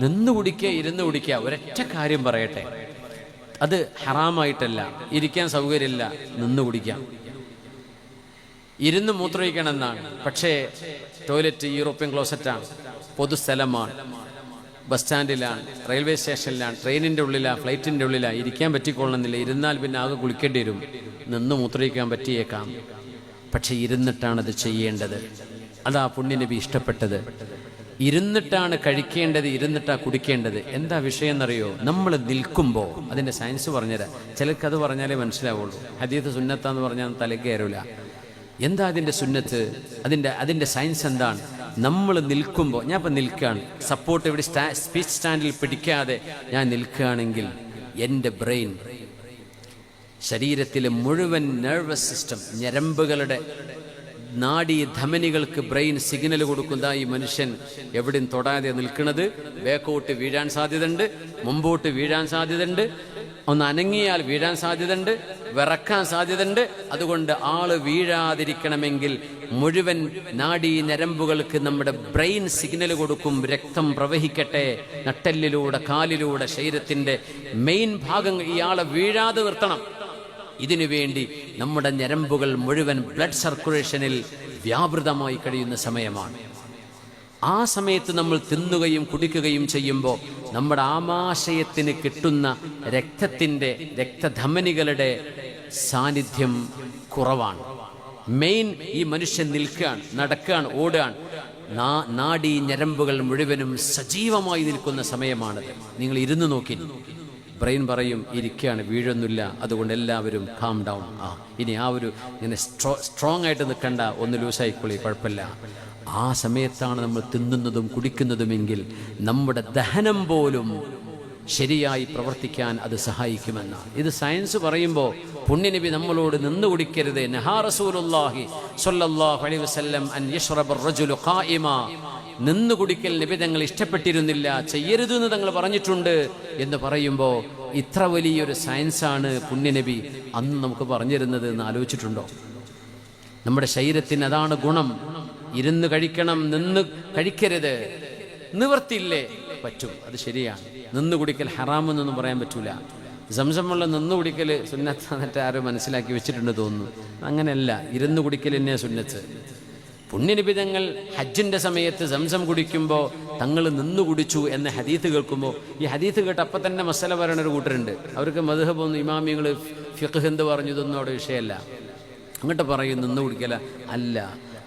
നിന്ന് കുടിക്കുക, ഇരുന്ന് കുടിക്കുക. ഒരൊറ്റ കാര്യം പറയട്ടെ, അത് ഹറാമായിട്ടല്ല, ഇരിക്കാൻ സൗകര്യമില്ല, നിന്ന് കുടിക്കാം. ഇരുന്ന് മൂത്രമൊഴിക്കണം എന്നാണ്. പക്ഷേ ടോയ്ലറ്റ് യൂറോപ്യൻ ക്ലോസറ്റാണ്, പൊതുസ്ഥലമാണ്, ബസ് സ്റ്റാൻഡിലാണ്, റെയിൽവേ സ്റ്റേഷനിലാണ്, ട്രെയിനിൻ്റെ ഉള്ളിലാണ്, ഫ്ലൈറ്റിൻ്റെ ഉള്ളിലാണ്. ഇരിക്കാൻ പറ്റിക്കൊള്ളണമെന്നില്ല. ഇരുന്നാൽ പിന്നെ ആകെ കുളിക്കേണ്ടി വരും. നിന്ന് മൂത്രമൊഴിക്കാൻ പറ്റിയേക്കാം, പക്ഷെ ഇരുന്നിട്ടാണത് ചെയ്യേണ്ടത്. അതാ പുണ്യനബി ഇഷ്ടപ്പെട്ടത്. ഇരുന്നിട്ടാണ് കഴിക്കേണ്ടത്, ഇരുന്നിട്ടാണ് കുടിക്കേണ്ടത്. എന്താ വിഷയം എന്നറിയോ? നമ്മൾ നിൽക്കുമ്പോൾ, അതിൻ്റെ സയൻസ് പറഞ്ഞുതരാം. ചിലർക്ക് അത് പറഞ്ഞാലേ മനസ്സിലാവുള്ളൂ. ഹദീത്ത് സുന്നത്താന്ന് പറഞ്ഞാൽ തലയ്ക്ക് കയറില്ല. എന്താ അതിൻ്റെ സുന്നത്ത്, അതിൻ്റെ സയൻസ് എന്താണ്? നമ്മൾ നിൽക്കുമ്പോൾ, ഞാൻ ഇപ്പം നിൽക്കുകയാണ്, സപ്പോർട്ട് ഇവിടെ സ്പീച്ച് സ്റ്റാൻഡിൽ പിടിക്കാതെ ഞാൻ നിൽക്കുകയാണെങ്കിൽ എൻ്റെ ബ്രെയിൻ, ശരീരത്തിലെ മുഴുവൻ നെർവസ് സിസ്റ്റം, ഞരമ്പുകളുടെ നാഡീ ധമനികൾക്ക് ബ്രെയിൻ സിഗ്നൽ കൊടുക്കുന്ന ഈ മനുഷ്യൻ എവിടെയും തൊടാതെ നിൽക്കുന്നത്. ബാക്കോട്ട് വീഴാൻ സാധ്യതയുണ്ട്, മുമ്പോട്ട് വീഴാൻ സാധ്യതയുണ്ട്, ഒന്ന് അനങ്ങിയാൽ വീഴാൻ സാധ്യതയുണ്ട്, വിറക്കാൻ സാധ്യതയുണ്ട്. അതുകൊണ്ട് ആള് വീഴാതിരിക്കണമെങ്കിൽ മുഴുവൻ നാഡീ ഞരമ്പുകൾക്ക് നമ്മുടെ ബ്രെയിൻ സിഗ്നൽ കൊടുക്കും, രക്തം പ്രവഹിക്കട്ടെ നട്ടെല്ലിലൂടെ, കാലിലൂടെ, ശരീരത്തിൻ്റെ മെയിൻ ഭാഗങ്ങൾ. ഇയാളെ വീഴാതെ നിർത്തണം. ഇതിനു വേണ്ടി നമ്മുടെ ഞരമ്പുകൾ മുഴുവൻ ബ്ലഡ് സർക്കുലേഷനിൽ വ്യാപൃതമായി കഴിയുന്ന സമയമാണ്. ആ സമയത്ത് നമ്മൾ തിന്നുകയും കുടിക്കുകയും ചെയ്യുമ്പോൾ നമ്മുടെ ആമാശയത്തിന് കിട്ടുന്ന രക്തധമനികളുടെ സാന്നിധ്യം കുറവാണ്. മെയിൻ ഈ മനുഷ്യൻ നിൽക്കുകയാണ്, നടക്കുകയാണ്, ഓടുകയാണ്. നാഡീ ഞരമ്പുകൾ മുഴുവനും സജീവമായി നിൽക്കുന്ന സമയമാണത്. നിങ്ങൾ ഇരുന്ന് നോക്കി, ബ്രെയിൻ പറയും ഇരിക്കുകയാണ്, വീഴൊന്നുമില്ല, അതുകൊണ്ട് എല്ലാവരും കാം ഡൗൺ. ഇനി ആ ഒരു ഇങ്ങനെ സ്ട്രോങ് ആയിട്ട് നിൽക്കണ്ട, ഒന്ന് ലൂസായിക്കൊള്ളി, കുഴപ്പമില്ല. ആ സമയത്താണ് നമ്മൾ തിന്നുന്നതും കുടിക്കുന്നതുമെങ്കിൽ നമ്മുടെ ദഹനം പോലും ശരിയായി പ്രവർത്തിക്കാൻ അത് സഹായിക്കുമെന്നാണ്. ഇത് സയൻസ് പറയുമ്പോൾ പുണ്യനബി നമ്മളോട് നിന്ന് കുടിക്കരുത്. നഹാ റസൂലുള്ളാഹി സ്വല്ലല്ലാഹു അലൈഹി വസല്ലം അൻ യശ്റബ അർ-റജുലു ഖായിമ. നിന്ന് കുടിക്കൽ നബി തങ്ങൾ ഇഷ്ടപ്പെട്ടിരുന്നില്ല, ചെയ്യരുതെന്ന് തങ്ങൾ പറഞ്ഞിട്ടുണ്ട് എന്ന് പറയുമ്പോൾ ഇത്ര വലിയൊരു സയൻസാണ് പുണ്യനബി അന്ന് നമുക്ക് പറഞ്ഞിരുന്നത് എന്ന് ആലോചിച്ചിട്ടുണ്ടോ? നമ്മുടെ ശരീരത്തിന് അതാണ് ഗുണം. ഇരുന്ന് കഴിക്കണം, നിന്ന് കഴിക്കരുത്. നിവർത്തിയില്ലേ? പറ്റും, അത് ശരിയാണ്. നിന്ന് കുടിക്കൽ ഹറാമെന്നൊന്നും പറയാൻ പറ്റൂല. സംസമുള്ള നിന്ന് കുടിക്കൽ സുന്നത്താന്നിട്ട് ആരോ മനസ്സിലാക്കി വെച്ചിട്ടുണ്ട് തോന്നുന്നു. അങ്ങനെയല്ല, ഇരുന്ന് കുടിക്കൽ തന്നെ സുന്നത്ത്. പുണ്യനബി തങ്ങൾ ഹജ്ജിൻ്റെ സമയത്ത് സംസം കുടിക്കുമ്പോൾ തങ്ങൾ നിന്ന് കുടിച്ചു എന്ന ഹദീത്ത് കേൾക്കുമ്പോൾ, ഈ ഹദീത്ത് കേട്ട് അപ്പം തന്നെ മസല പറയണൊരു കൂട്ടരുണ്ട്. അവർക്ക് മദ്ഹബൊന്നും ഇമാമിങ്ങൾ ഫിഖ് എന്ത് പറഞ്ഞു ഇതൊന്നും അവിടെ വിഷയമല്ല. അങ്ങോട്ട് പറയും നിന്ന് കുടിക്കല അല്ല.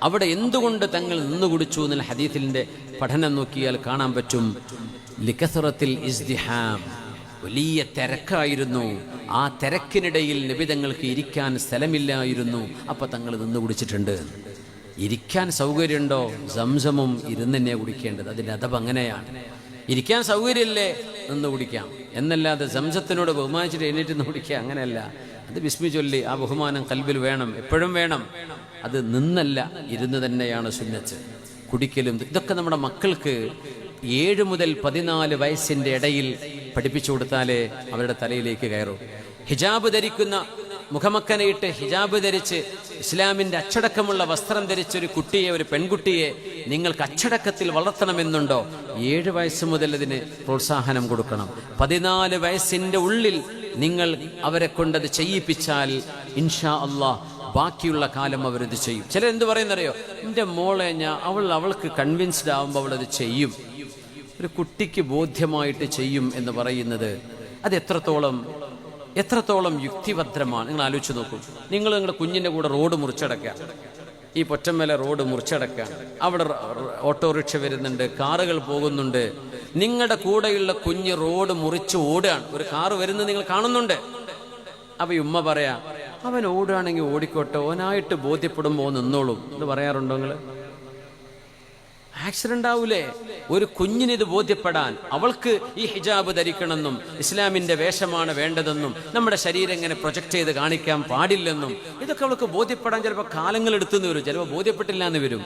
അവിടെ എന്തുകൊണ്ട് തങ്ങൾ നിന്ന് കുടിച്ചു എന്നുള്ള ഹദീത്തിൻ്റെ പഠനം നോക്കിയാൽ കാണാൻ പറ്റും. ലികസറത്തിൽ ഇസ്തിഹാം, വലിയ തിരക്കായിരുന്നു. ആ തിരക്കിനിടയിൽ നബി തങ്ങൾക്ക് ഇരിക്കാൻ സ്ഥലമില്ലായിരുന്നു. അപ്പം തങ്ങൾ നിന്ന് കുടിച്ചിട്ടുണ്ട്. ഇരിക്കാൻ സൗകര്യമുണ്ടോ? സംസമും ഇരുന്ന് തന്നെ കുടിക്കേണ്ടത്. അതിൻ്റെ അദബ് അങ്ങനെയാണ്. ഇരിക്കാൻ സൗകര്യമില്ലേ, നിന്ന് കുടിക്കാം എന്നല്ലാതെ സംസത്തിനോട് ബഹുമാനിച്ചിട്ട് എഴുന്നേറ്റ് നിന്ന് കുടിക്കുക അങ്ങനെയല്ല. അത് ബിസ്മി ചൊല്ലി ആ ബഹുമാനം കൽബിൽ വേണം, എപ്പോഴും വേണം. അത് നിന്നല്ല, ഇരുന്ന് തന്നെയാണ് സുന്നത്ത്. കുടിക്കലും ഇതൊക്കെ നമ്മുടെ മക്കൾക്ക് 7 മുതൽ 14 വയസ്സിൻ്റെ ഇടയിൽ പഠിപ്പിച്ചു കൊടുത്താലേ അവരുടെ തലയിലേക്ക് കയറും. ഹിജാബ് ധരിക്കുന്ന, മുഖമക്കനയിട്ട് ഹിജാബ് ധരിച്ച് ഇസ്ലാമിൻ്റെ അച്ചടക്കമുള്ള വസ്ത്രം ധരിച്ചൊരു കുട്ടിയെ, ഒരു പെൺകുട്ടിയെ നിങ്ങൾക്ക് അച്ചടക്കത്തിൽ വളർത്തണമെന്നുണ്ടോ? 7 വയസ്സ് മുതൽ അതിന് പ്രോത്സാഹനം കൊടുക്കണം. 14 വയസ്സിൻ്റെ ഉള്ളിൽ നിങ്ങൾ അവരെ കൊണ്ടത് ചെയ്യിപ്പിച്ചാൽ ഇൻഷാ അള്ളാഹ് ബാക്കിയുള്ള കാലം അവരത് ചെയ്യും. ചിലരെന്ത് പറയുന്നറിയോ? എൻ്റെ മോളെ അവൾക്ക് കൺവിൻസ്ഡ് ആവുമ്പോൾ അവളത് ചെയ്യും. ഒരു കുട്ടിക്ക് ബോധ്യമായിട്ട് ചെയ്യും എന്ന് പറയുന്നത് അത് എത്രത്തോളം യുക്തിഭദ്രമാണ്. നിങ്ങൾ ആലോചിച്ച് നോക്കൂ. നിങ്ങളുടെ കുഞ്ഞിൻ്റെ കൂടെ റോഡ് മുറിച്ചടക്കുക, ഈ പൊറ്റമ്മല റോഡ് മുറിച്ചടക്കുക, അവിടെ ഓട്ടോറിക്ഷ വരുന്നുണ്ട്, കാറുകൾ പോകുന്നുണ്ട്. നിങ്ങളുടെ കൂടെയുള്ള കുഞ്ഞ് റോഡ് മുറിച്ച് ഓടുകയാണ്, ഒരു കാറ് വരുന്നത് നിങ്ങൾ കാണുന്നുണ്ട്. അപ്പം ഈ ഉമ്മ പറയാ, അവൻ ഓടുകയാണെങ്കിൽ ഓടിക്കോട്ടെ, ഓനായിട്ട് ബോധ്യപ്പെടുമ്പോൾ നിന്നോളും എന്ന് പറയാറുണ്ടോ നിങ്ങൾ? ആക്സിഡന്റ് ആവൂലേ? ഒരു കുഞ്ഞിനിത് ബോധ്യപ്പെടാൻ, അവൾക്ക് ഈ ഹിജാബ് ധരിക്കണമെന്നും ഇസ്ലാമിന്റെ വേഷമാണ് വേണ്ടതെന്നും നമ്മുടെ ശരീരം ഇങ്ങനെ പ്രൊജക്ട് ചെയ്ത് കാണിക്കാൻ പാടില്ലെന്നും ഇതൊക്കെ അവൾക്ക് ബോധ്യപ്പെടാൻ ചിലപ്പോൾ കാലങ്ങൾ എടുത്തുനിന്ന് വരും, ചിലപ്പോൾ ബോധ്യപ്പെട്ടില്ല എന്ന് വരും.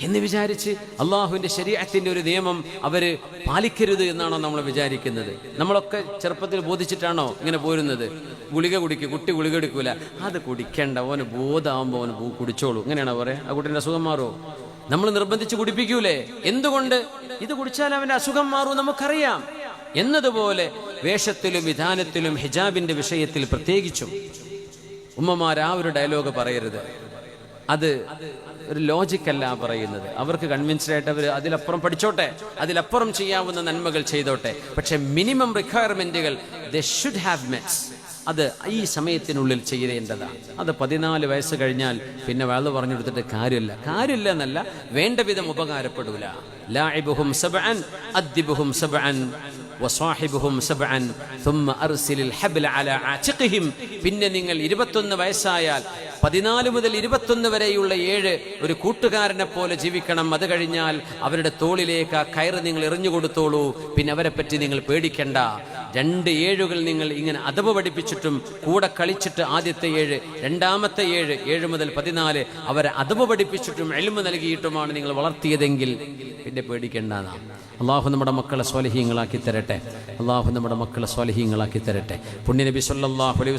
എന്ന് വിചാരിച്ച് അള്ളാഹുവിന്റെ ശരീഅത്തിന്റെ ഒരു നിയമം അവര് പാലിക്കരുത് എന്നാണോ നമ്മൾ വിചാരിക്കുന്നത്? നമ്മളൊക്കെ ചെറുപ്പത്തിൽ ബോധിച്ചിട്ടാണോ ഇങ്ങനെ പോരുന്നത്? ഗുളിക കുടിക്കുക, കുട്ടി ഗുളിക എടുക്കൂല, അത് കുടിക്കേണ്ട, ഓന് ബോധമാകുമ്പോൾ ഓന് കുടിച്ചോളൂ, ഇങ്ങനെയാണോ പറയാ? ആ കുട്ടീൻ്റെ അസുഖം മാറുമോ? നമ്മൾ നിർബന്ധിച്ച് കുടിപ്പിക്കൂലേ? എന്തുകൊണ്ട്? ഇത് കുടിച്ചാൽ അവൻ്റെ അസുഖം മാറും നമുക്കറിയാം. എന്നതുപോലെ വേഷത്തിലും വിധാനത്തിലും ഹിജാബിൻ്റെ വിഷയത്തിൽ പ്രത്യേകിച്ചും ഉമ്മമാർ ആ ഒരു ഡയലോഗ് പറയരുത്. അത് ഒരു ലോജിക്കല്ല പറയുന്നത്. അവർക്ക് കൺവിൻസ്ഡ് ആയിട്ട് അവർ അതിലപ്പുറം പഠിച്ചോട്ടെ, അതിലപ്പുറം ചെയ്യാവുന്ന നന്മകൾ ചെയ്തോട്ടെ. പക്ഷെ മിനിമം റിക്വയർമെന്റുകൾ ദേ ഷുഡ് ഹാവ് മെറ്റ്സ്. അത് ഈ സമയത്തിനുള്ളിൽ ചെയ്യേണ്ടതാണ്. അത് 14 വയസ്സ് കഴിഞ്ഞാൽ പിന്നെ വഅദ് പറഞ്ഞു കൊടുത്തിട്ട് കാര്യമില്ല എന്നല്ല, വേണ്ട വിധം ഉപകാരപ്പെടൂല. ലാഇബുഹും സബ്അൻ അദ്ദിബുഹും സബ്അൻ വസാഹിബുഹും സബ്അൻ ثم ارسل الحبل على عاتقهم. പിന്നെ നിങ്ങൾ 21 വയസ്സായാൽ 14 മുതൽ 21 വരെയുള്ള 7 ഒരു കൂട്ടുകാരനെ പോലെ ജീവിക്കണം. അത് കഴിഞ്ഞാൽ അവരുടെ തോളിലേക്ക് ആ കയറ് നിങ്ങൾ എറിഞ്ഞു കൊടുത്തോളൂ. പിന്നെ അവരെ പറ്റി നിങ്ങൾ പേടിക്കണ്ട. 2 ഏഴുകൾ നിങ്ങൾ ഇങ്ങനെ അദബ് പഠിപ്പിച്ചിട്ടും കൂടെ കളിച്ചിട്ട് ആദ്യത്തെ 7, രണ്ടാമത്തെ 7 മുതൽ 14 അവരെ അദബ് പഠിപ്പിച്ചിട്ടും ഇൽമ് നൽകിയിട്ടുമാണ് നിങ്ങൾ വളർത്തിയതെങ്കിൽ പിന്നെ പേടിക്കേണ്ടതാണ്. അള്ളാഹു നമ്മുടെ മക്കളെ സ്വാലിഹീങ്ങളാക്കി തരട്ടെ. അള്ളാഹു നമ്മുടെ മക്കളെ സ്വാലിഹീങ്ങളാക്കി തരട്ടെ. പുണ്യനബി സല്ലല്ലാഹു അലൈഹി